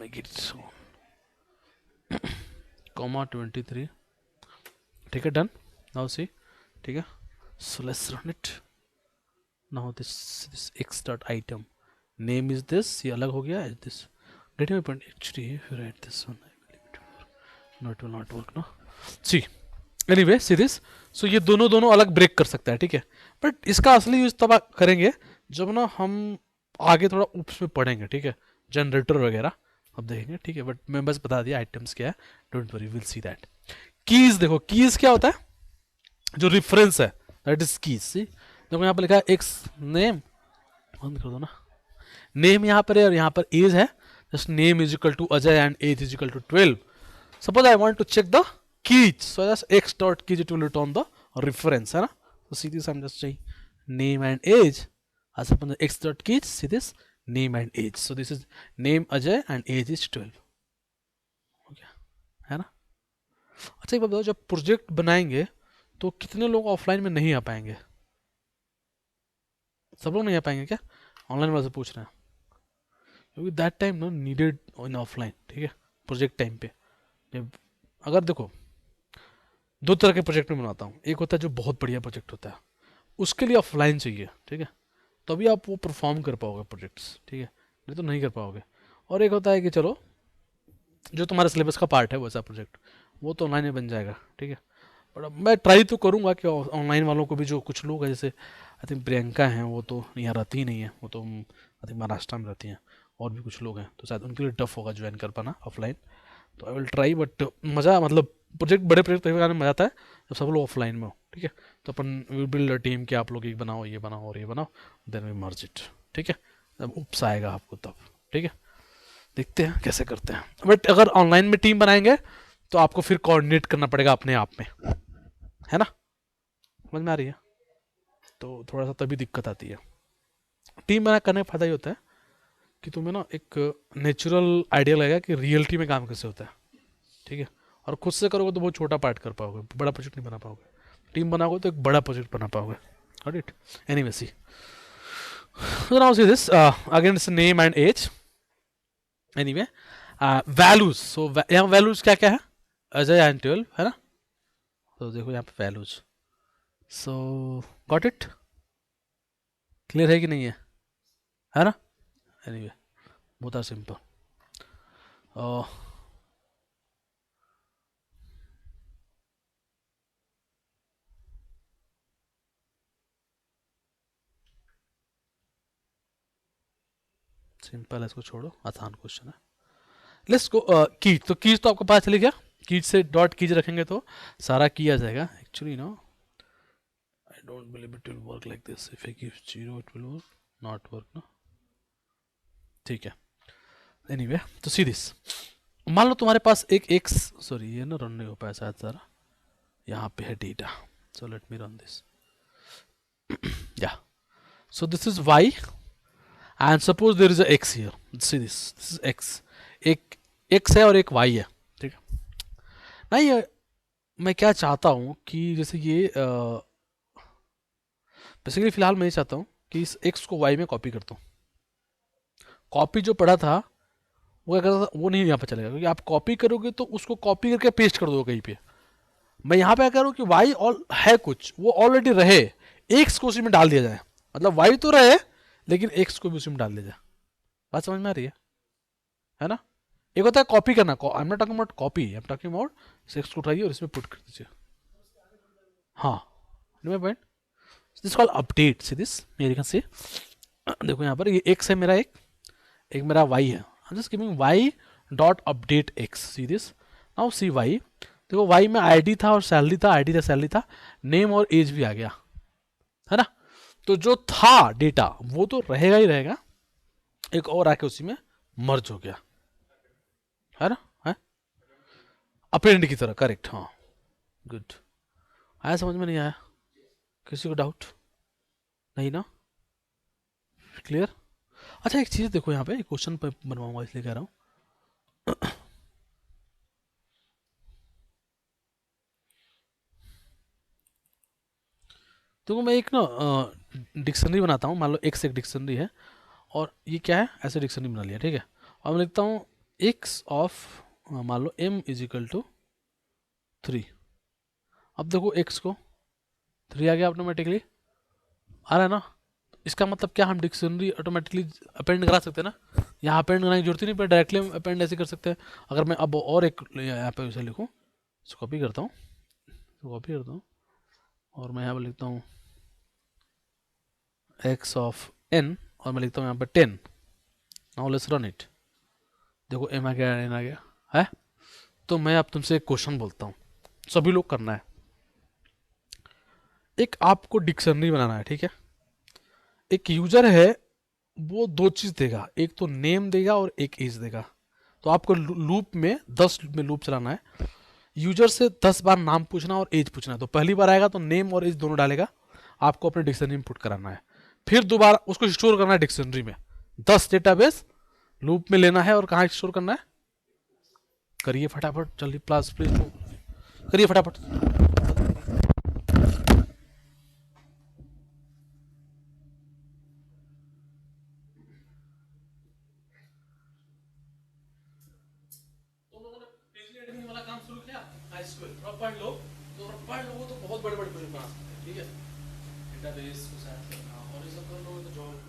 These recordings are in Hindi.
make it so comma 23. ठीक है, डन. Now see. ठीक है, so let's run it. now this x dot item name is this, ये अलग हो गया. is this getting my point? actually if you write this one no it will not work. no see anyway see this. so ये दोनों अलग ब्रेक कर सकता है, ठीक है. बट इसका असली यूज तब करेंगे जब ना हम आगे थोड़ा ऊप्स में पढ़ेंगे, ठीक है. जनरेटर वगैरह अब देखेंगे, ठीक है. बट मैं बस बता दिया आइटम्स क्या है, don't worry, will see that. Keys देखो, कीज क्या होता है? जो रेफरेंस है दैट इज कीज. सी देखो यहाँ पर लिखा है एक्स नेम, बंद कर दो ना. नेम यहाँ पर है और यहाँ पर एज है. Just name is equal to Ajay and age is equal to 12. Suppose I want to check the keys, so just x dot keys it will return the reference, है ना. so see this, I'm just saying name and age as upon the x dot keys. see this name and age, so this is name Ajay and age is 12. okay, है ना. अच्छा एक बात बताओ, जब प्रोजेक्ट बनाएंगे तो कितने लोग ऑफलाइन में नहीं आ पाएंगे? सब लोग नहीं आ पाएंगे क्या? ऑनलाइन वाले से पूछ रहे हैं, क्योंकि that time no needed in offline, ठीक है. प्रोजेक्ट टाइम पे अगर देखो, दो तरह के प्रोजेक्ट में बनाता हूँ. एक होता है जो बहुत बढ़िया प्रोजेक्ट होता है, उसके लिए ऑफलाइन चाहिए, ठीक है. तभी आप वो परफॉर्म कर पाओगे प्रोजेक्ट्स, ठीक है. नहीं तो नहीं कर पाओगे. और एक होता है कि चलो जो तुम्हारे सिलेबस का पार्ट है वैसा प्रोजेक्ट, वो तो ऑनलाइन में बन जाएगा, ठीक है. बट अब मैं ट्राई तो करूँगा कि ऑनलाइन वालों को भी, जो कुछ लोग हैं जैसे आई थिंक प्रियंका हैं, वो तो यहाँ रहती ही नहीं है, वो तो आई थिंक महाराष्ट्र में रहती हैं. और भी कुछ लोग हैं तो शायद उनके लिए टफ होगा ज्वाइन कर पाना ऑफलाइन. तो आई विल ट्राई. बट मज़ा, मतलब प्रोजेक्ट, बड़े प्रोजेक्ट तभी करने में मज़ा आता है जब सब लोग ऑफलाइन में हो, ठीक है. तो अपन विल बिल्ड अ टीम कि आप लोग ये बनाओ, ये बनाओ और ये बनाओ, देन वी मर्ज इट, ठीक है. जब उप्स आएगा आपको तब, ठीक है. देखते हैं कैसे करते हैं. बट अगर ऑनलाइन में टीम बनाएंगे तो आपको फिर कोऑर्डिनेट करना पड़ेगा अपने आप में, है ना. समझ में आ रही है? तो थोड़ा सा तभी दिक्कत आती है. टीम बना करने का फायदा ये होता है कि तुम्हें ना एक नेचुरल आइडिया लगेगा कि रियलिटी में काम कैसे होता है, ठीक है. और खुद से करोगे तो बहुत छोटा पार्ट कर पाओगे, बड़ा प्रोजेक्ट नहीं बना पाओगे. टीम बनाओगे तो एक बड़ा प्रोजेक्ट बना पाओगे. Got it? Anyway see, so now see this again it's name and age. anyway values, so यहाँ values क्या क्या है? अजय एंड 12, है ना. तो देखो यहाँ पे values, so got it? Clear है कि नहीं है ना. anyway both are simple. Simple है, इसको छोड़ो, आसान क्वेश्चन है. Let's go keys. तो कीज तो आपको पता चली गया. कीज से डॉट कीज रखेंगे तो सारा की आ जाएगा. Actually no I don't believe it will work like this. If I give 0 it will work, not work ना. ठीक है. एनीवे तो सी दिस, मान लो तुम्हारे पास एक एक्स, सॉरी ये ना रन नहीं हो पाया शायद सारा. यहाँ पे है data, so let me run this. Yeah so this is Y and suppose there is a X here. See this is X. एक एक्स है और एक वाई है, ठीक है. नहीं मैं क्या चाहता हूँ कि जैसे ये बेसिकली फिलहाल मैं ये चाहता हूँ कि इस एक्स को वाई में कॉपी करता हूँ. कॉपी जो पढ़ा था वो क्या करता था, वो नहीं यहाँ पे चलेगा, क्योंकि आप कॉपी करोगे तो उसको कॉपी करके पेस्ट कर दो कहीं पे. मैं यहाँ पे क्या करूँ कि वाई ऑल है कुछ, वो ऑलरेडी रहे, एक्स को उसी में डाल दिया जाए. मतलब वाई तो रहे लेकिन एक्स को भी उसी में डाल दिया जाए. बात समझ में आ रही है ना. एक होता है कॉपी करना, I am not talking about copy, I am talking about x को उठाइए और इसमें पुट कर दीजिए. हाँ, my point. This called update. C this, ये कैन सी, देखो यहाँ पर ये एक्स है मेरा, एक मेरा वाई है. I am just giving y dot update x. See this, now see y. देखो वाई में आईडी था और सैलरी था, आईडी था सैलरी था, नेम और एज भी आ गया, है ना. तो जो था डेटा वो तो रहेगा ही रहेगा, एक और आके उसी में मर्ज हो गया, है ना. है अपेंड की तरह, करेक्ट. हाँ गुड. आया समझ में? नहीं आया किसी को डाउट? नहीं ना, क्लियर. अच्छा एक चीज देखो, यहाँ पे क्वेश्चन पे बनवाऊंगा इसलिए कह रहा हूँ. देखो मैं एक ना डिक्शनरी बनाता हूँ. मान लो एक्स एक डिक्शनरी है और ये क्या है, ऐसे डिक्शनरी बना लिया, ठीक है. और मैं लिखता हूँ एक्स ऑफ, मान लो m इज इक्वल टू 3। अब देखो x को 3 आ गया ऑटोमेटिकली, आ रहा है ना। इसका मतलब क्या, हम डिक्शनरी ऑटोमेटिकली अपेंड करा सकते हैं ना, यहाँ अपेंड करने की जरूरत ही नहीं, पर डायरेक्टली हम अपेंड ऐसे कर सकते हैं। अगर मैं अब और एक यहाँ पे उसे लिखूँ, इसको कॉपी करता हूँ, कॉपी करता हूँ, और मैं यहाँ पर लिखता हूँ x ऑफ n, और मैं लिखता हूँ यहाँ पर 10। Now let's run it. देखो m आ गया, n आ गया है। तो मैं अब तुमसे एक क्वेश्चन बोलता हूँ, सभी लोग करना है। एक आपको डिक्शनरी बनाना है, ठीक है। एक यूजर है, वो दो चीज देगा, एक तो नेम देगा और एक एज देगा। तो आपको लूप में 10 में लूप चलाना है। यूजर से 10 बार नाम पूछना और एज पूछना है। तो पहली बार आएगा तो नेम और एज दोनों डालेगा, आपको अपने डिक्शनरी में पुट कराना है। फिर दोबारा उसको स्टोर करना है डिक्शनरी में। 10 डेटाबेस लूप में लेना है, और कहाँ स्टोर करना है, करिए फटाफट, जल्दी प्लस प्लीज करिए फटाफट। तुम लोगों ने पेज एडिटिंग वाला काम शुरू किया, MySQL थोड़ा पढ़ लो, तो पढ़ लो तो बहुत बड़े बड़े प्रोजेक्ट बना सकते हैं, ठीक है। डेटाबेस को सेट करना और ये सब कर लो तो जॉब।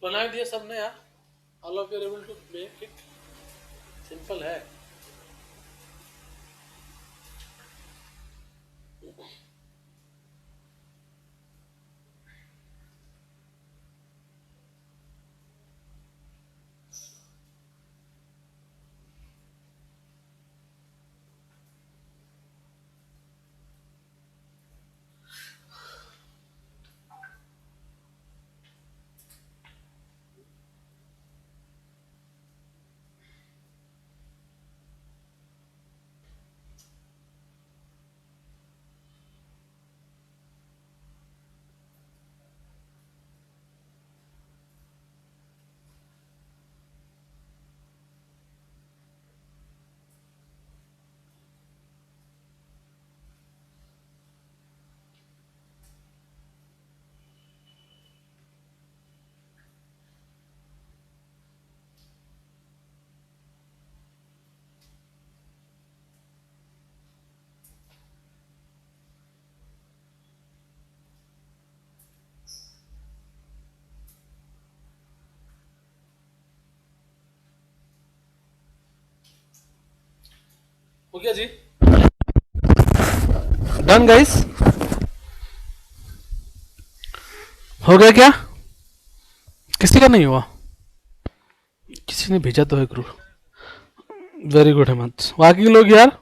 बना दिया सबने यार, all of you are able to make it, simple है। हो गया जी, डन गाइस, हो गया क्या? किसी का नहीं हुआ? किसी ने भेजा तो है ग्रुप। वेरी गुड हेमंत, बाकी लोग यार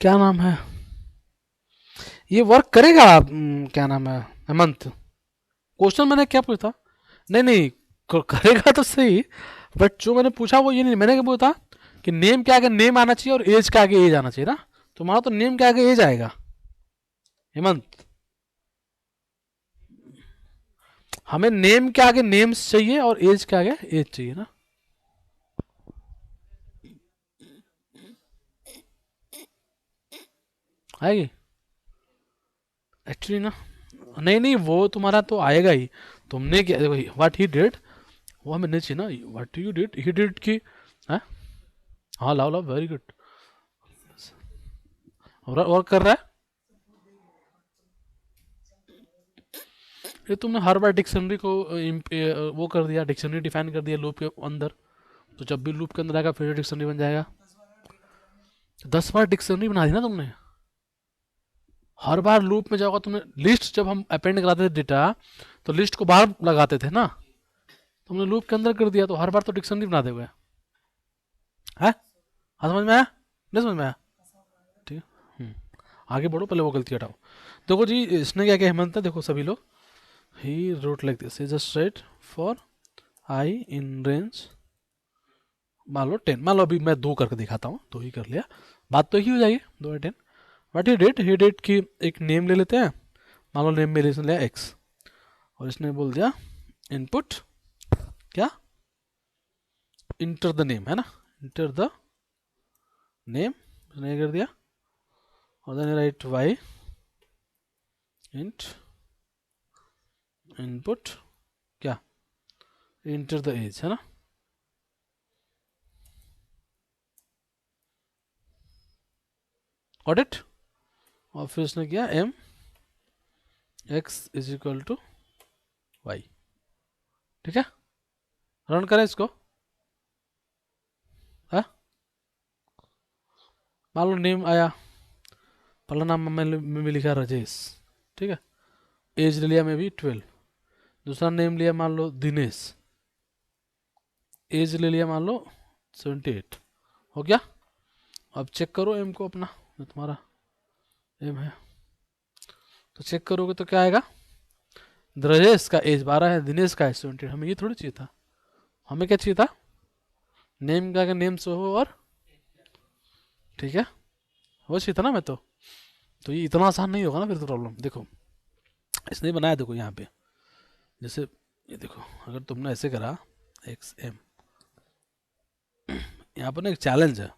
क्या नाम है, ये वर्क करेगा? क्या नाम है हेमंत? क्वेश्चन मैंने क्या पूछा? नहीं नहीं, करेगा तो सही, बट जो मैंने पूछा वो ये नहीं, मैंने क्या पूछा कि नेम के आगे नेम आना चाहिए और एज के आगे एज आना चाहिए ना, तुम्हारा तो नेम के आगे एज आएगा हेमंत। हमें नेम के आगे नेम्स चाहिए और एज के आगे एज चाहिए ना। आएगी एक्चुअली ना, नहीं नहीं वो तुम्हारा तो आएगा ही। तुमने क्या व्हाट ही डिड, वो हमें नहीं चाहिए ना, what you did he did की। हाँ हाँ, लाओ लाओ, वेरी गुड, और कर रहा है। ये तुमने हर बार डिक्शनरी को वो कर दिया, डिक्शनरी डिफाइन कर दिया लूप के अंदर, तो जब भी लूप के अंदर आएगा फिर डिक्शनरी बन जाएगा। 10 बार डिक्शनरी बना दी ना तुमने, हर बार लूप में जाओगा तुमने। लिस्ट जब हम अपेंड कराते थे डेटा, तो लिस्ट को बाहर लगाते थे ना, तुमने लूप के अंदर कर दिया तो हर बार तो डिक्शनरी बना दोगे। है, हाँ समझ में आया, नहीं समझ में आया? ठीक है, आगे बढ़ो, पहले वो गलती हटाओ। देखो जी, इसने क्या किया हेमंत, देखो सभी लोग, he wrote like this, he just right for I in range, मान लो 10, मान लो अभी मैं 2 करके दिखाता हूँ, 2 ही कर लिया, बात तो ही हो जाएगी, 2 या 10। बट ही डेट की एक नेम ले लेते हैं, मान लो नेम में इसने लिया एक्स, और इसने बोल दिया इनपुट क्या, इंटर द नेम, है ना, इंटर द नेम, इसने कर दिया, और then write y int input क्या, इंटर द एज, है ना, गॉट इट। और फिर उसने किया m x is equal to y, ठीक है, रन करें इसको। हाँ, मान लो नेम आया, पहला नाम में लिखा राजेश, ठीक है, एज ले लिया मैं भी 12, दूसरा नेम लिया मान लो दिनेश, एज ले लिया मान लो 78, हो गया। अब चेक करो एम को अपना, जो तुम्हारा एम है, तो चेक करोगे तो क्या आएगा, राजेश का एज 12 है, दिनेश का है 78, हमें ये थोड़ी चाहिए था, हमें क्या चाहिए था, नेम का नेम से हो और, ठीक है, वो चाहिए था ना मैं तो ये इतना आसान नहीं होगा ना फिर तो प्रॉब्लम। देखो इसने बनाया, देखो यहाँ पे, जैसे ये देखो, अगर तुमने ऐसे करा एक्स एम, यहाँ पर ना एक चैलेंज है,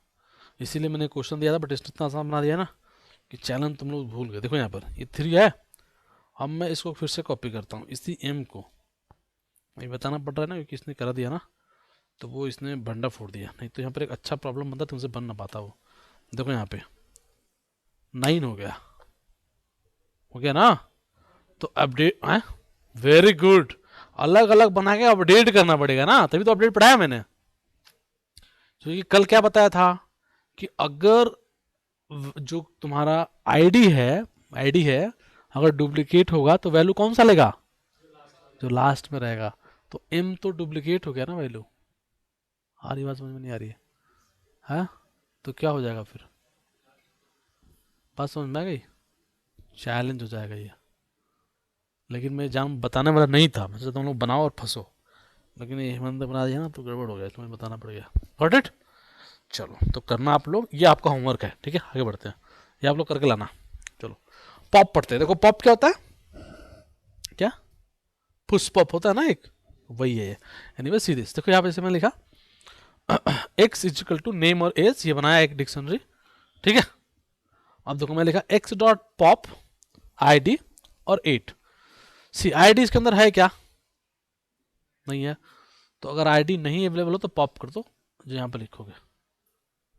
इसीलिए मैंने क्वेश्चन दिया था, बट इसने इतना आसान बना दिया ना कि चैलेंज तुम लोग भूल गए। देखो यहाँ पर ये 3 है, अब मैं इसको फिर से कॉपी करता हूँ, इसी एम को ये बताना पड़ रहा है ना, क्योंकि इसने करा दिया ना, तो वो इसने भंडा फोड़ दिया, नहीं तो यहाँ पर एक अच्छा प्रॉब्लम बनता, तुमसे बन ना पाता वो। देखो यहाँ पे 9 हो गया ना, तो अपडेट है, वेरी गुड, अलग अलग बना के अपडेट करना पड़ेगा ना, तभी तो अपडेट पढ़ाया मैंने। तो कल क्या बताया था कि अगर जो तुम्हारा आईडी है अगर डुप्लीकेट होगा तो वैल्यू कौन सा लेगा, जो लास्ट में रहेगा, तो एम तो डुप्लीकेट हो गया ना वैल्यू। आ रही बात समझ में नहीं आ रही है? तो क्या हो जाएगा फिर, बात समझ में आ गई, चैलेंज हो जाएगा ये। लेकिन मैं जान बताने वाला नहीं था, मैं तुम लोग बनाओ और फंसो, लेकिन ये हेमंत बना दिया ना तो गड़बड़ हो गया, तुम्हें बताना पड़ गया। गॉट इट, चलो तो करना आप लोग, ये आपका होमवर्क है, ठीक है, आगे बढ़ते हैं, ये आप लोग करके लाना। चलो पॉप पढ़ते हैं, देखो पॉप क्या होता है, क्या पुश पॉप होता है ना एक, वही है। एनीवे सी दिस, देखो यहाँ पे मैंने लिखा x is equal to name और एज, ये बनाया एक डिक्शनरी, ठीक है। अब देखो मैं लिखा एक्स डॉट पॉप आई और 8, सी आई इसके अंदर है क्या, नहीं है, तो अगर आईडी नहीं अवेलेबल हो तो पॉप कर दो जो यहाँ पर लिखोगे,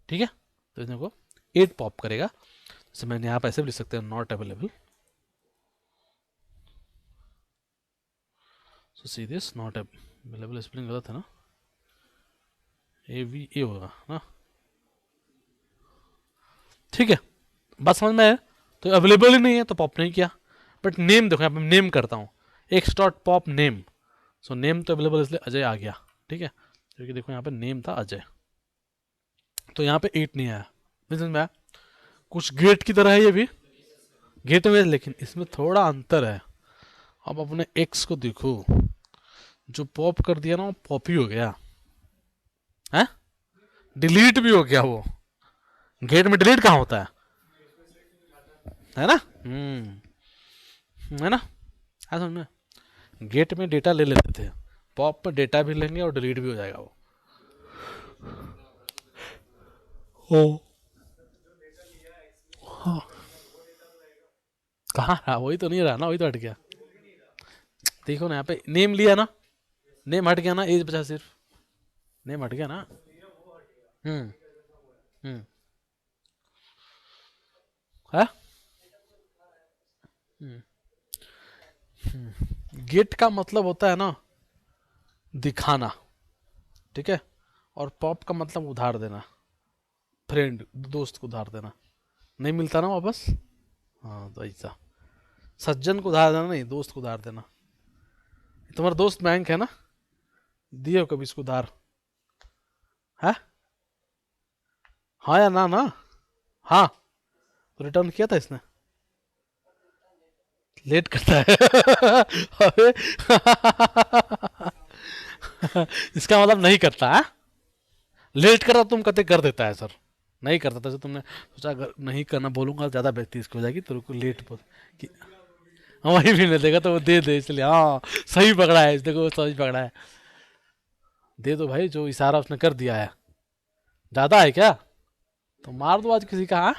ठीक है। तो इसको 8 पॉप करेगा, जैसे मैंने यहाँ पे ऐसे भी लिख सकते हैं not available, so see this not available, spelling गलत है ना, AVA होगा ना, ठीक है, बात समझ में है। तो अवेलेबल ही नहीं है तो पॉप नहीं किया। बट नेम देखो, यहाँ पे नेम करता हूँ, x dot pop name, so name तो अवेलेबल इसलिए अजय आ गया, ठीक है, क्योंकि देखो यहाँ पे नेम था अजय, तो यहाँ पे 8 नहीं आया। समझ में आया? कुछ गेट की तरह है ये भी, गेट में, लेकिन इसमें थोड़ा अंतर है। अब अपने एक्स को देखो, जो पॉप कर दिया ना वो पॉप ही हो गया है, डिलीट भी हो गया वो। गेट में डिलीट कहाँ होता है ना? है ना, है समझ में? गेट में डेटा ले लेते थे, पॉप में डेटा भी लेंगे और डिलीट भी हो जाएगा वो। ओ हाँ, कहाँ रहा? वही तो नहीं रहा ना, वही तो हट गया। देखो ना यहाँ पे नेम लिया ना, नेम हट गया ना, एज बचा सिर्फ, नेम हट गया ना। हम्म हम्म है। गेट का मतलब होता है ना दिखाना, ठीक है, और पॉप का मतलब उधार देना, फ्रेंड दोस्त को उधार देना, नहीं मिलता ना वापस। हाँ तो ऐसा, सज्जन को उधार देना नहीं, दोस्त को उधार देना। तुम्हारा दोस्त बैंक है ना, दिए हो कभी इसको उधार? है? हाँ या ना? ना, हाँ, तो रिटर्न किया था इसने? लेट करता है अबे इसका मतलब नहीं करता है, लेट करता, तुम कहते कर देता है सर, नहीं करता था, तुमने सोचा अगर नहीं करना बोलूंगा ज्यादा व्यक्ति इसको हो जाएगी, तेरे को लेट बोल कि हाँ, वही भी नहीं देगा तो वो दे दे, इसलिए हाँ सही पकड़ा है, देखो सही पकड़ा है। दे दो भाई, जो इशारा उसने कर दिया है। ज्यादा है क्या? तो मार दो आज किसी का, हाँ,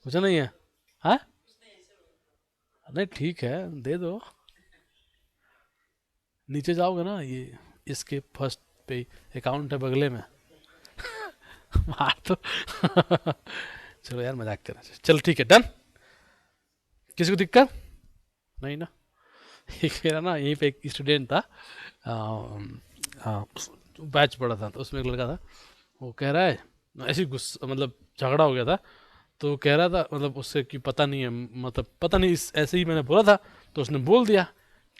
कुछ नहीं है, हाँ, नहीं ठीक है, दे दो। नीचे जाओगे ना, ये इसके फर्स्ट पे अकाउंट है बगले में मार दो चलो यार मजाक कर रहे, चलो ठीक है, डन। किसी को दिक्कत नहीं ना? एक मेरा ना यहीं पे एक स्टूडेंट था, बैच पढ़ा था, तो उसमें एक लड़का था, वो कह रहा है, ऐसी गुस्सा मतलब झगड़ा हो गया था, तो कह रहा था मतलब उससे कि पता नहीं है, मतलब पता नहीं, इस ऐसे ही मैंने बोला था, तो उसने बोल दिया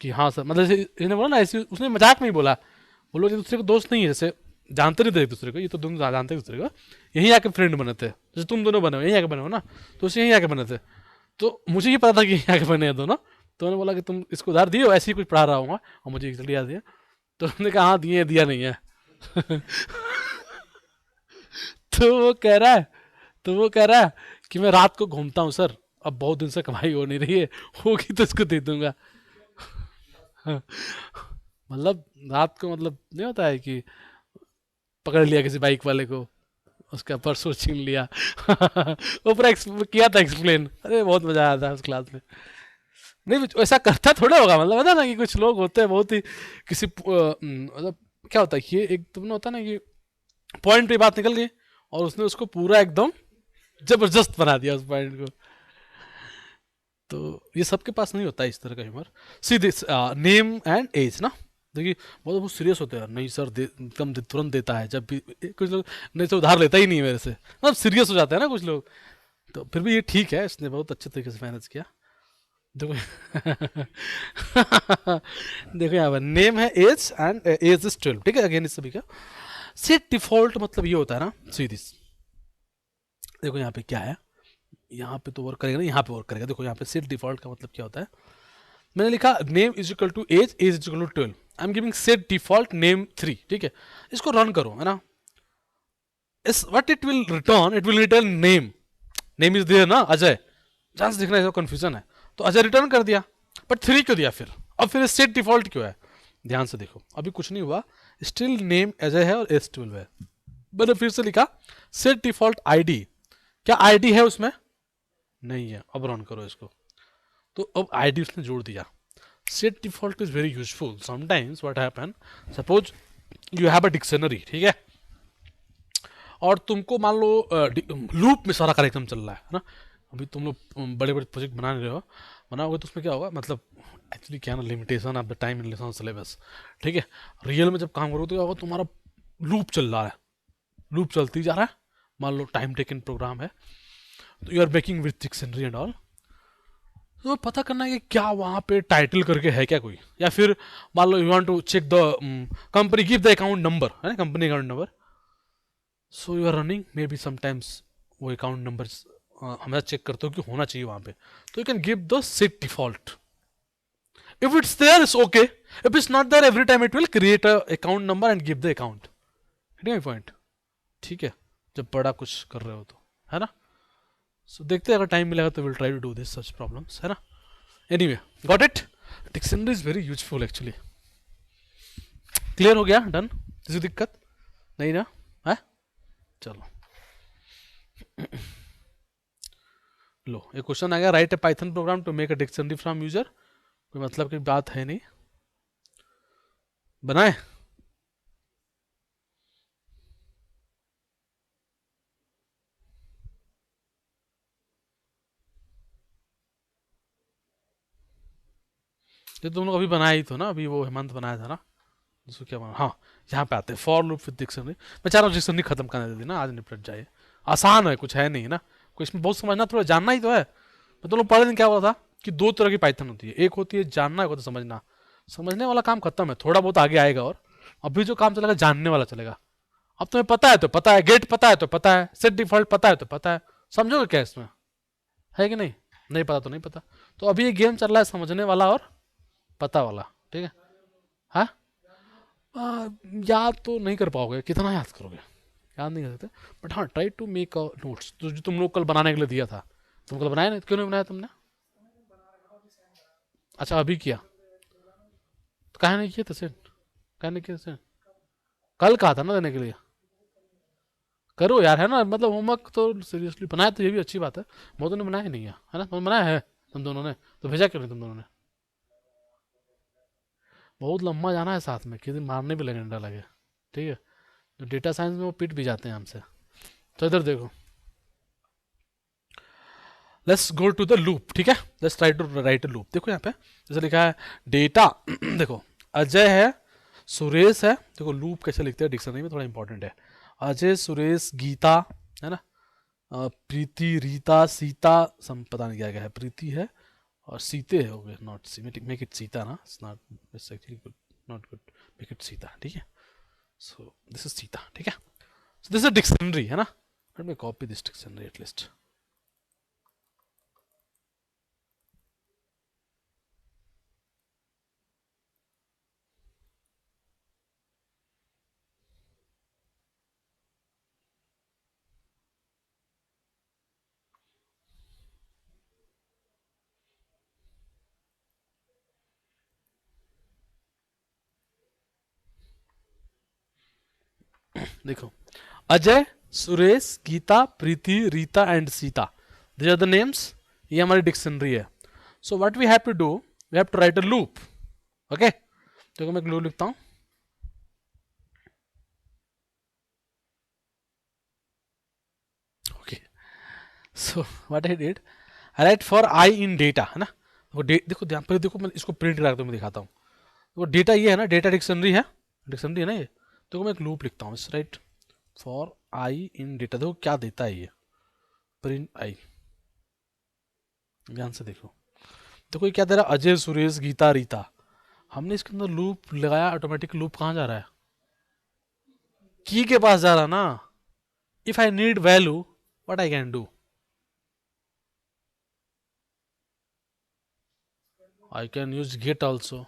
कि हाँ सर, मतलब इसने बोला ना ऐसे, उसने मजाक में ही बोला, वो लोग एक दूसरे को दोस्त नहीं है, जैसे जानते नहीं थे एक दूसरे को, ये तो दोनों जानते एक दूसरे को, यहीं आके फ्रेंड बने थे, जैसे तुम दोनों बने हो, यहीं आके बने हो ना, तो उससे यहीं आके बने थे, तो मुझे ये पता था कि यहीं आके बने हैं दोनों, तो उन्होंने बोला कि तुम इसको उधार दिए हो, ऐसे ही कुछ पढ़ा रहा हूँ और मुझे जल्दी याद दिया, तो उन्होंने कहा हाँ दिए, दिया नहीं है तो वो कह रहा है, तो वो कह रहा है कि मैं रात को घूमता हूँ सर, अब बहुत दिन से कमाई हो नहीं रही है, होगी तो इसको दे दूंगा मतलब रात को, मतलब नहीं होता है कि पकड़ लिया किसी बाइक वाले को, उसका पर्सो छीन लिया वो पूरा किया था एक्सप्लेन, अरे बहुत मजा आया था उस क्लास में। नहीं ऐसा करता थोड़ा होगा, मतलब होता ना कि कुछ लोग होते हैं बहुत ही किसी मतलब क्या होता है, ये एक तुम ना होता ना कि पॉइंट पे बात निकल गई और उसने उसको पूरा एकदम जबरदस्त बना दिया उस पॉइंट को, तो ये सबके पास नहीं होता है इस तरह का humour. See this name and age ना, देखिए बहुत बहुत सीरियस होते हैं, नहीं सर एकदम तुरंत देता है, जब भी कुछ लोग नहीं तो उधार लेता ही नहीं है मेरे से, मतलब सीरियस हो जाते हैं ना कुछ लोग, तो फिर भी ये ठीक है, इसने बहुत अच्छे तरीके से मैनेज किया। देखो देखो यहाँ पर नेम है एज एंड एज इज 12, ठीक है, अगेन इस सभी का सेट डिफॉल्ट मतलब ये होता है ना, सी दिस, देखो यहाँ पे क्या है, यहाँ पे तो वर्क करेगा ना, यहाँ पे वर्क करेगा, देखो यहाँ पे सेट डिफॉल्ट का मतलब क्या होता है, मैंने लिखा name is equal to age, age is equal to 12, I am giving set default name 3, ठीक है, इसको रन करो, है ना, इस what it will return, it will return name, name is there ना अजय, चांस दिखना है, कंफ्यूजन है, तो अजय रिटर्न कर दिया, बट 3 क्यों दिया फिर, अब फिर सेट डिफॉल्ट क्यों है, ध्यान से देखो, अभी कुछ नहीं हुआ, स्टिल नेम अजय है और एज 12 है, मैंने फिर से लिखा सेट डिफॉल्ट आईडी, क्या आईडी है उसमें? नहीं है, अब रन करो इसको, तो अब आईडी उसने जोड़ दिया। Set default is very useful sometimes, what happen, suppose you have a dictionary, ठीक है, और तुमको मान लो लूप में सारा कार्यक्रम चल रहा है ना, अभी तुम लोग बड़े बड़े प्रोजेक्ट बना रहे हो, बनाओगे तो उसमें क्या होगा, मतलब एक्चुअली क्या ना, limitation of the time in relation syllabus, ठीक है। रियल में जब काम करोगे तो क्या होगा, तुम्हारा लूप चल रहा है, लूप चलती जा रहा है। मान लो टाइम टेकन प्रोग्राम है, तो you are baking with dictionary and all, तो पता करना है कि क्या वहाँ पे टाइटल करके है क्या कोई, या फिर मान लो you want to check the company give the account number, है ना, company account number, so you are running maybe sometimes वो अकाउंट नंबर हमेशा चेक करते हो कि होना चाहिए वहाँ पे, तो you can give the set default, if it's there it's okay, if it's not there every time it will create a account number and give the account, getting my point, ठीक है, जब बड़ा कुछ कर रहे हो तो, है ना। सो देखते हैं अगर टाइम मिलेगा तो will try to do this such problems, है ना। Anyway, got it. Dictionary is very useful actually. Clear हो गया, डन, किसी दिक्कत नहीं ना, है। चलो लो, एक क्वेश्चन आ गया, write a Python program to make a dictionary from user, कोई मतलब की बात है नहीं, बनाए। ये तुम लोग अभी बनाया ही तो ना, अभी वो हेमंत बनाया था ना, उसको क्या बना, हाँ, यहाँ पे आते हैं फॉर लूप विद डिक्शनरी। मैं चाह रहा हूँ डिक्शनरी खत्म करने दे दी ना, आज निपट जाए, आसान है, कुछ है नहीं ना, कोई इसमें बहुत समझना, थोड़ा जानना ही तो है। मैं तुम लोग पढ़े दिन क्या हुआ था कि दो तरह की पाइथन होती है, एक होती है जानना, एक होता है समझना। समझने वाला काम खत्म है, थोड़ा बहुत आगे आएगा, और अभी जो काम चलेगा जानने वाला चलेगा। अब तुम्हें पता है तो पता है, गेट पता है तो पता है, सेट डिफॉल्ट पता है तो पता है, समझोगे क्या इसमें, है कि नहीं, नहीं पता तो नहीं पता। तो अभी ये गेम चल रहा है समझने वाला और पता वाला, ठीक है। हाँ, याद तो नहीं कर पाओगे, कितना याद करोगे, याद नहीं कर सकते, बट हाँ try to make a notes, तो जो तुम लोग कल बनाने के लिए दिया था, तुम कल बनाया नहीं, क्यों नहीं बनाया तुमने। अच्छा अभी किया, तो कहा नहीं किया था सेट, कहा नहीं किया था, कल कहा था ना देने के लिए, करो यार, है ना, मतलब होमवर्क तो सीरियसली बनाया, तो ये भी अच्छी बात है। बहुत ने बनाया नहीं है ना, तुमने बनाया है, तुम दोनों ने, तो भेजा क्यों नहीं तुम दोनों ने। बहुत लंबा जाना है साथ में, किसी मारने भी लगे, डर लगे, ठीक है। जो डेटा साइंस में वो पिट भी जाते हैं हमसे। तो इधर देखो, let's go to the loop, ठीक है, let's try to write a loop. देखो यहाँ पे जैसे लिखा है डेटा देखो, अजय है, सुरेश है, देखो लूप कैसे लिखते हैं डिक्शनरी में, थोड़ा इंपॉर्टेंट है। अजय, सुरेश, गीता, है ना, प्रीति, रीता, सीता, सम पता नहीं क्या क्या है, प्रीति है और सीते हो गए, not see, make it Sita ना, it's not, it's actually good, not good, make it Sita, ठीक है। सो दिस इज सीता, ठीक है। सो दिस इज डिक्शनरी, है ना, let me copy this dictionary at least. देखो, Ajay, Suresh, Geeta, Preeti, Rita and Sita, these are the names, ये हमारी डिक्शनरी है। So what we have to do, we have to write a loop, okay. देखो मैं एक लूप लिखता हूँ, okay. So what I did, I write for I in data, है ना, देखो ध्यान पर देखो, मैं इसको प्रिंट करा मैं दिखाता हूँ। वो डेटा ये है ना, डेटा डिक्शनरी है, डिक्शनरी है ना ये, तो मैं एक लूप लिखता हूँ, right for I in data, देखो क्या देता है ये, प्रिंट आई, ध्यान से देखो, देखो ये क्या दे रहा है, अजय, सुरेश, गीता, रीता, हमने इसके अंदर लूप लगाया, ऑटोमेटिक लूप कहाँ जा रहा है, की के पास जा रहा है ना। If I need value, what I can do, I can use get also,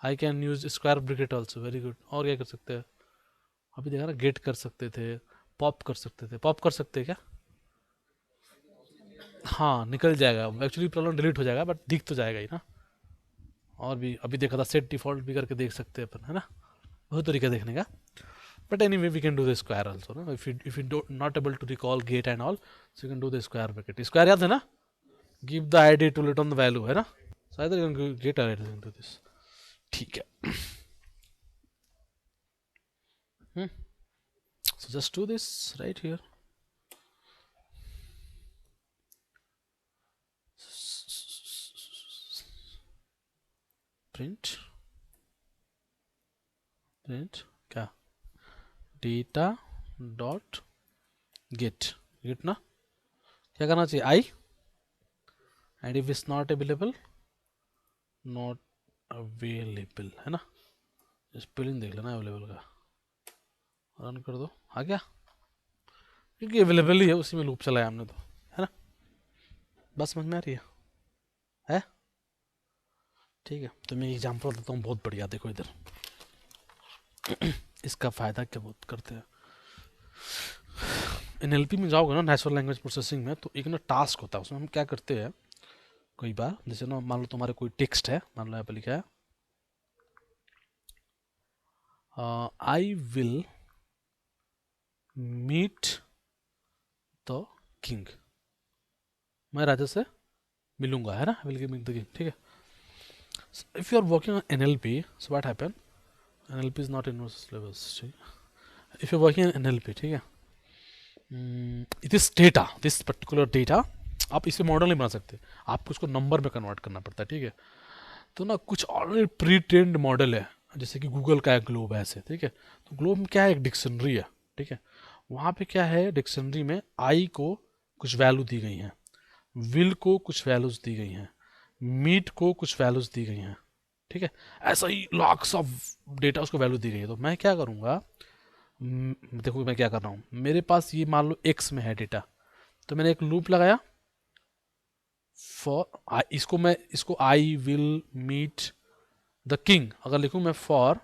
I can use square bracket also, very good, और क्या कर सकते हैं, अभी देखा ना, गेट कर सकते थे, पॉप कर सकते थे, पॉप कर सकते हैं क्या, हाँ निकल जाएगा, एक्चुअली प्रॉब्लम डिलीट हो जाएगा, बट दिख तो जाएगा ही ना। और भी अभी देखा था, सेट डिफॉल्ट भी करके देख सकते हैं अपन, है ना, बहुत तरीका देखने का। But anyway we can do the square also ना, if you do not able to recall get and all, so you can do the square bracket, square याद है ना, give the ID to return the value, है ना, शायद गेट आईडी टू दिस, ठीक है। So just do this right here. Print print क्या, डेटा डॉट गेट, गेट ना क्या करना चाहिए, I, and if it's not available, not available है ना, स्पेलिंग देख लेना अवेलेबल का, रन कर दो, आ गया, क्योंकि अवेलेबल ही है उसी में लूप चलाया हमने तो, है ना, बस समझ में आ रही है? ठीक है, तो मैं एग्जांपल देता हूँ बहुत बढ़िया, देखो इधर इसका फ़ायदा क्या बहुत करते हैं, एनएलपी में जाओगे ना, नेचुरल लैंग्वेज प्रोसेसिंग में, तो एक ना टास्क होता है, उसमें हम क्या करते हैं, कई बार जैसे ना मान लो तुम्हारे कोई टेक्स्ट है, मान लो यहाँ पे लिखा है I will meet the king, मैं राजा से मिलूंगा, है ना, विल मीट द किंग, ठीक है। If you are working on NLP, so what happen, NLP is not in syllabus, ठीक है, if you are working on NLP, ठीक है, this data, this particular data, आप इसे मॉडल नहीं बना सकते, आपको उसको नंबर में कन्वर्ट करना पड़ता है, ठीक है। तो ना कुछ ऑलरेडी प्री ट्रेंड मॉडल है, जैसे कि गूगल का एक ग्लोब है ऐसे, ठीक है, तो ग्लोब में क्या है, एक डिक्शनरी है, ठीक है, वहाँ पे क्या है, डिक्शनरी में आई को कुछ वैल्यू दी गई हैं, विल को कुछ वैल्यूज दी गई हैं, मीट को कुछ वैल्यूज दी गई हैं, ठीक है, ऐसा ही लॉक्स ऑफ डेटा उसको वैल्यू दी गई है। तो मैं क्या करूँगा, देखो मैं क्या कर रहा हूँ, मेरे पास ये मान लो एक्स में है डेटा, तो मैंने एक लूप लगाया फॉर, इसको I will meet the king अगर लिखूँ मैं फॉर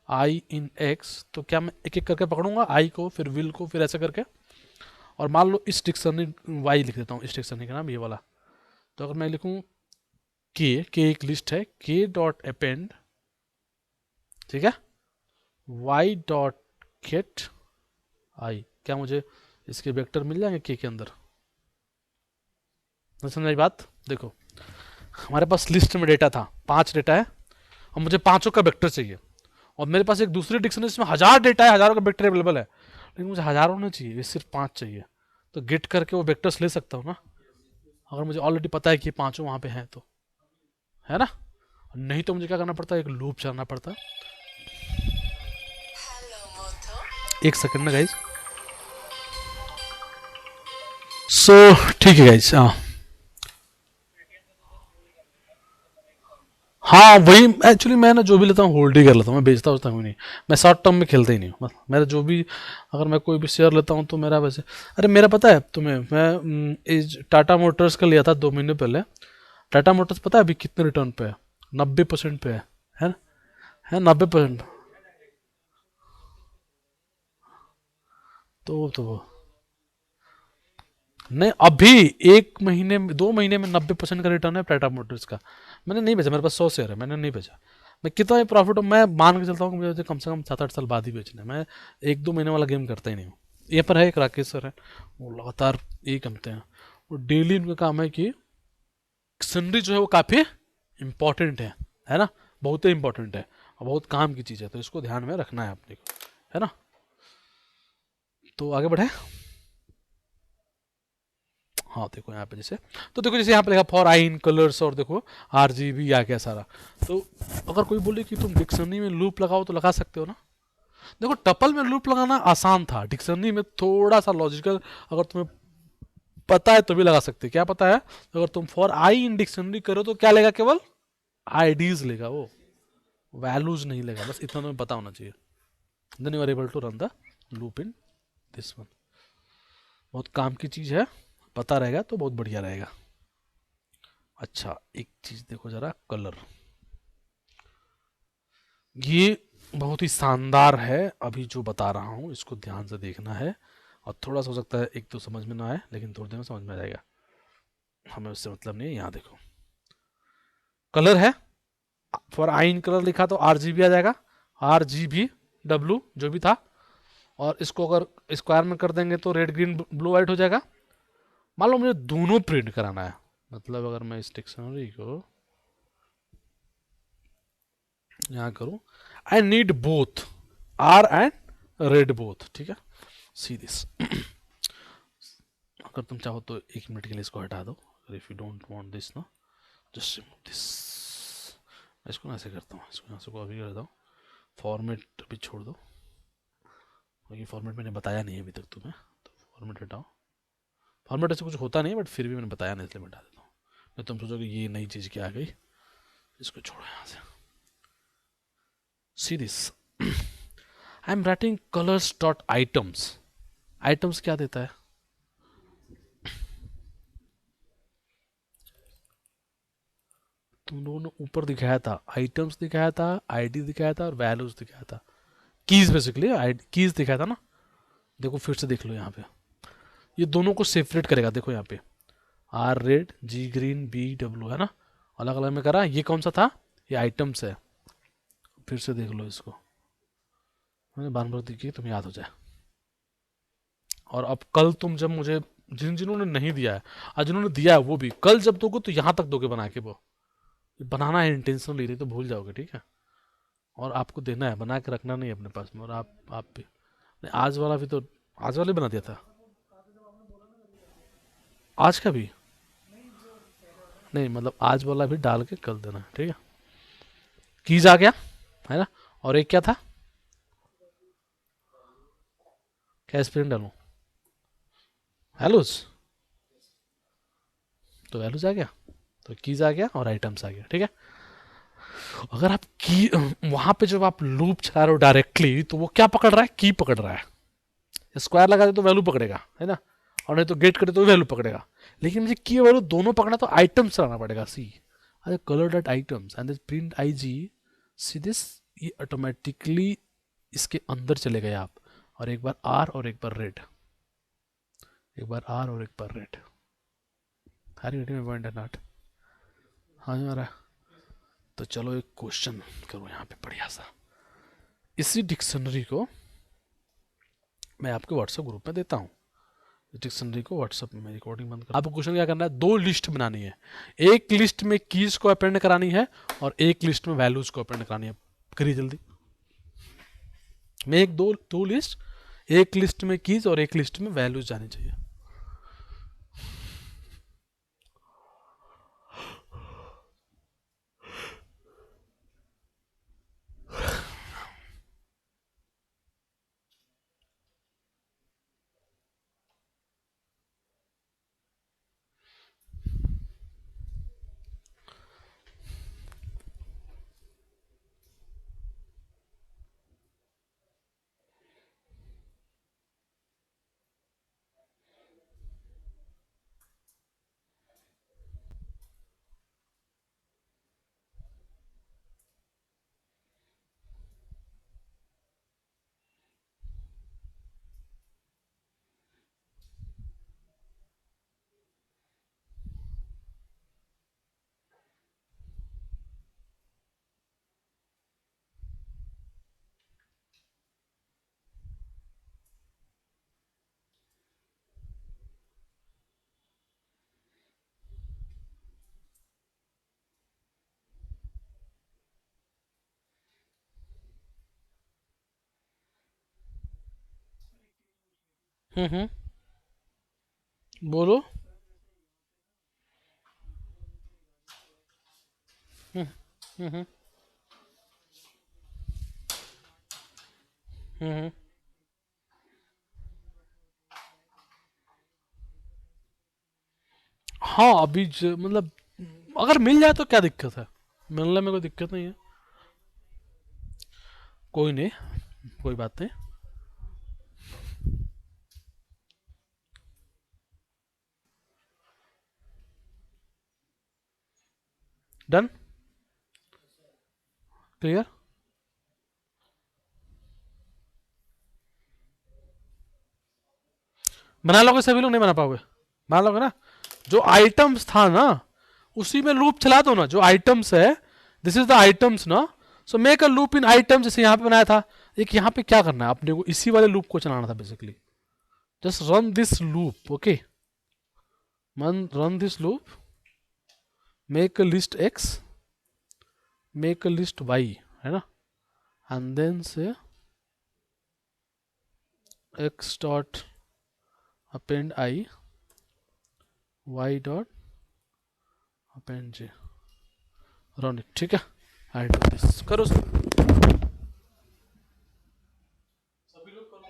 आई इन एक्स, तो क्या मैं एक एक करके पकड़ूंगा आई को, फिर विल को, फिर ऐसे करके, और मान लो इस डिक्शनरी वाई लिख देता हूँ, इस डिक्शनरी का नाम ये वाला, तो अगर मैं लिखूँ के एक लिस्ट है, के डॉट अपेंड, ठीक है, वाई डॉट गेट आई, क्या मुझे इसके वेक्टर मिल जाएंगे के अंदर, नहीं समझ आई बात? देखो हमारे पास लिस्ट में डेटा था, 5 डेटा है, और मुझे पांचों का वेक्टर चाहिए, और मेरे पास एक दूसरी डिक्शनरी इसमें 1000 डेटा है, हजारों का वेक्टर अवेलेबल है, लेकिन मुझे हजारों नहीं चाहिए, ये सिर्फ 5 चाहिए, तो गेट करके वो वेक्टर्स ले सकता हूँ ना, अगर मुझे ऑलरेडी पता है कि ये पांचों वहाँ पे हैं तो, है ना, नहीं तो मुझे क्या करना पड़ता है, एक लूप चलाना पड़ता है, एक सेकंड में गाइज, सो ठीक है गाइज, हाँ हाँ वही, एक्चुअली मैं ना जो भी लेता हूँ होल्ड ही कर लेता हूँ, मैं बेचता होता हूँ नहीं, मैं शॉर्ट टर्म में खेलता ही नहीं हूँ, बस मेरा जो भी, अगर मैं कोई भी शेयर लेता हूँ तो मेरा वैसे, अरे मेरा पता है तुम्हें, मैं इस टाटा मोटर्स का लिया था 2 महीने पहले, टाटा मोटर्स पता है अभी कितने रिटर्न पे है, 90% पे है ना, है 90%, तो नहीं अभी 1 महीने में 2 महीने में 90% का रिटर्न है टाटा मोटर्स का, मैंने नहीं बेचा, मेरे पास 100 शेयर है, मैंने नहीं बेचा, मैं कितना ही प्रॉफिट हो, मैं मान के चलता हूँ कि मुझे कम से कम 7-8 साल बाद ही बेचना है, मैं 1-2 महीने वाला गेम करता ही नहीं हूँ। ये पर है एक राकेश सर है, वो लगातार यही करते हैं, वो डेली उनका काम है कि सैलरी जो है वो काफ़ी इम्पोर्टेंट है ना, बहुत ही इम्पोर्टेंट है और बहुत काम की चीज़ है, तो इसको ध्यान में रखना है अपने को, है ना, तो आगे बढ़े। हाँ देखो यहाँ पे जैसे, तो देखो जैसे यहाँ पे लिखा फॉर आई इन कलर्स, और देखो RGB आ गया सारा, तो अगर कोई बोले कि तुम डिक्शनरी में लूप लगाओ तो लगा सकते हो ना, देखो टपल में लूप लगाना आसान था, डिक्शनरी में थोड़ा सा लॉजिकल, अगर तुम्हें पता है तो भी लगा सकते, क्या पता है, अगर तुम फॉर आई इन डिक्शनरी करो तो क्या लेगा, केवल आईडीज लेगा, वो वैल्यूज नहीं लेगा, बस इतना तुम्हें पता होना चाहिए, then you are able to run the loop in this one, बहुत काम की चीज़ है, पता रहेगा तो बहुत बढ़िया रहेगा। अच्छा एक चीज़ देखो जरा, कलर, ये बहुत ही शानदार है, अभी जो बता रहा हूँ इसको ध्यान से देखना है, और थोड़ा सा हो सकता है एक तो समझ में ना आए, लेकिन थोड़ी देर में समझ में आ जाएगा, हमें उससे मतलब नहीं है। यहाँ देखो कलर है, फॉर आइन कलर लिखा तो RGB आ जाएगा, RGB जो भी था, और इसको अगर स्क्वायर में कर देंगे तो रेड ग्रीन ब्लू वाइट हो जाएगा। मान लो मुझे दोनों प्रिंट कराना है, मतलब अगर मैं इस डिक्शनरी को यहाँ करूँ, I need both r and red both, ठीक है, सी दिस अगर तुम चाहो तो 1 मिनट के लिए इसको हटा दो, if you don't want this ना, जस्ट रिमूव दिस, इसको ना ऐसे करता हूँ, इसको यहाँ से को अभी करता हूँ, फॉर्मेट अभी छोड़ दो, ये फॉर्मेट मैंने बताया नहीं है अभी तक तुम्हें, तो फॉर्मेट हटाओ। फॉर्मेट ऐसे कुछ होता नहीं, बट फिर भी मैंने बताया नहीं, इसलिए मैं हटा देता हूँ, नहीं तुम सोचोगे ये नई चीज़ क्या आ गई। इसको छोड़ो यहाँ से। See this, I am writing colours dot items. Items क्या देता है? तुम लोगों ने ऊपर दिखाया था, आइटम्स दिखाया था, आईडी दिखाया था और वैल्यूज दिखाया था, कीज बेसिकली कीज दिखाया था ना। देखो फिर से देख लो यहाँ पे, ये दोनों को सेपरेट करेगा, देखो यहाँ पे r red, g green, b डब्ल्यू, है ना, अलग अलग में करा। ये कौन सा था? ये आइटम्स है। फिर से देख लो इसको, मैंने बार बार देखी, तुम्हें याद हो जाए। और अब कल तुम जब मुझे, जिन्होंने नहीं दिया है, और जिन्होंने दिया है वो भी, कल जब दोगे तो यहाँ तक दोगे बना के, वो बनाना है इंटेंशनली, नहीं तो भूल जाओगे, ठीक है। और आपको देना है, बना के रखना नहीं है अपने पास में। और आप भी नहीं, आज वाला भी तो, आज वाला ही बना दिया था, आज का भी नहीं, मतलब आज वाला भी डाल के कल देना है, ठीक है। कीज आ गया, है ना। और एक क्या था, क्या स्प्रिंग डालूं? वैल्यूज, तो वैल्यूज आ गया, तो कीज आ गया और आइटम्स आ गया, ठीक है। अगर आप की वहां पे जब आप लूप चला रहे हो डायरेक्टली, तो वो क्या पकड़ रहा है? की पकड़ रहा है। स्क्वायर लगा दे तो वैल्यू पकड़ेगा, है ना, और नहीं तो गेट करे तो वैल्यू पकड़ेगा। लेकिन मुझे की वैल्यू दोनों पकड़ना, तो आइटम्स चलाना पड़ेगा। सी, अरे colour dot items and print i g, see this, ये ऑटोमेटिकली इसके अंदर चले गए आप। और एक बार आर और एक बार रेड, एक बार आर और एक बार रेड। हरी रेडी में पॉइंट है नॉट, हाँ हमारा। तो चलो एक क्वेश्चन करो यहाँ पे बढ़िया सा। इसी डिक्शनरी को मैं आपके व्हाट्सएप ग्रुप में देता हूँ, डिक्शनरी को व्हाट्सएप में रिकॉर्डिंग बंद कर। आपको क्वेश्चन क्या करना है, दो लिस्ट बनानी है। एक लिस्ट में कीज को अपेंड करानी है और एक लिस्ट में वैल्यूज को अपेंड करानी है। करिए जल्दी। मैं एक दो दो लिस्ट, एक लिस्ट में कीज और एक लिस्ट में वैल्यूज जानी चाहिए। हम्म, बोलो। हम्म, हम्म, हम्म। हाँ अभी मतलब अगर मिल जाए तो क्या दिक्कत है, मिलने में कोई दिक्कत नहीं है। कोई नहीं, कोई बात नहीं। Done, clear. बना लोगे सभी लोग, नहीं बना पाओगे? बना लोगे ना। जो आइटम्स था ना, उसी में लूप चला दो ना, जो आइटम्स है, दिस इज द आइटम्स ना। So make a loop in items, जैसे यहाँ पे बनाया था। एक यहाँ पे क्या करना है अपने को, इसी वाले लूप को चलाना था basically. Just run this loop, okay, run this loop, make a list x, make a list y, है ना, and then say x dot append i, y dot append j, run it, ठीक है। आई डू दिस करो सभी लोग करो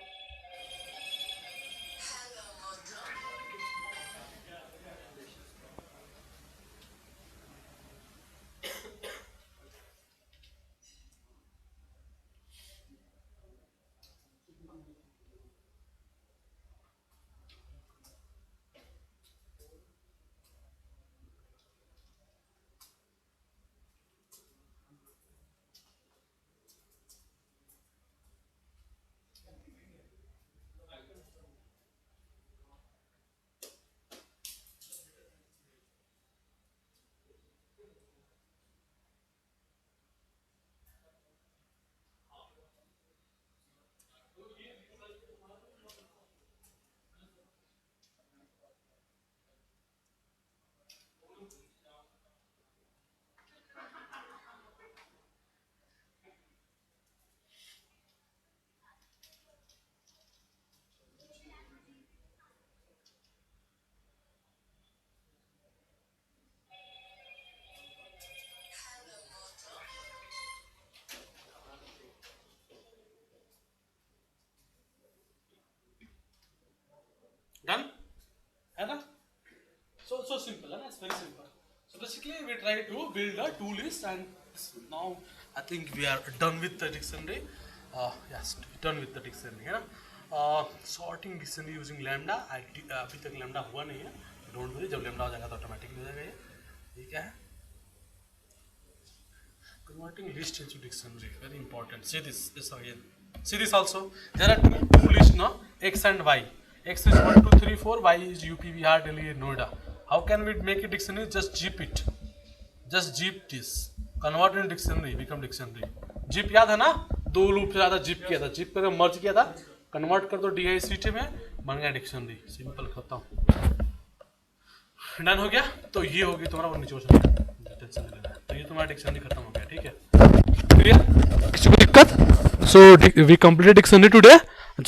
डन है ना so simple है ना it's very simple so basically we try to build a tool list and now I think we are done with the dictionary yes done with the dictionary है ना sorting dictionary using lambda अभी तक lambda हुआ नहीं है don't worry जब lambda हो जाएगा तो automatically हो जाएगा ये ठीक है converting list into dictionary very important see this again see this also there are two lists now x and y x is 1 2 3 4 y is UP Bihar Delhi Noida how can we make a dictionary just zip this convert in dictionary become dictionary zip याद है ना दो लूप से ज्यादा zip किया था zip करके मर्ज किया था कन्वर्ट कर दो DICT में बन गया डिक्शनरी सिंपल खत्म डन हो गया तो ये होगी तुम्हारा वो नीचे टेंशन नहीं लेना तो ये तुम्हारा डिक्शनरी खत्म हो गया ठीक है क्लियर किसी को दिक्कत so we completed dictionary today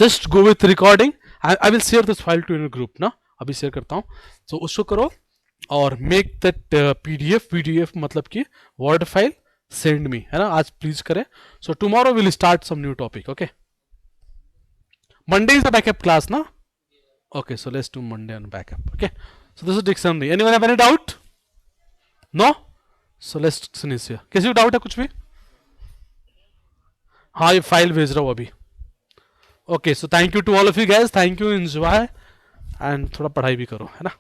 just go with recording I will share this file to in group ना अभी शेयर करता हूँ सो उसको करो और मेक दैट पीडीएफ मतलब कि वर्ड फाइल सेंड मी है ना आज प्लीज करें so tomorrow will start some new topic okay Monday is the backup class ना okay so let's do Monday on backup okay so this is dictionary anyone have any doubt no so let's finish here किसी को डाउट है कुछ भी हाँ ये फाइल भेज रहा हूँ अभी okay so thank you to all of you guys thank you enjoy and थोड़ा पढ़ाई भी करो है ना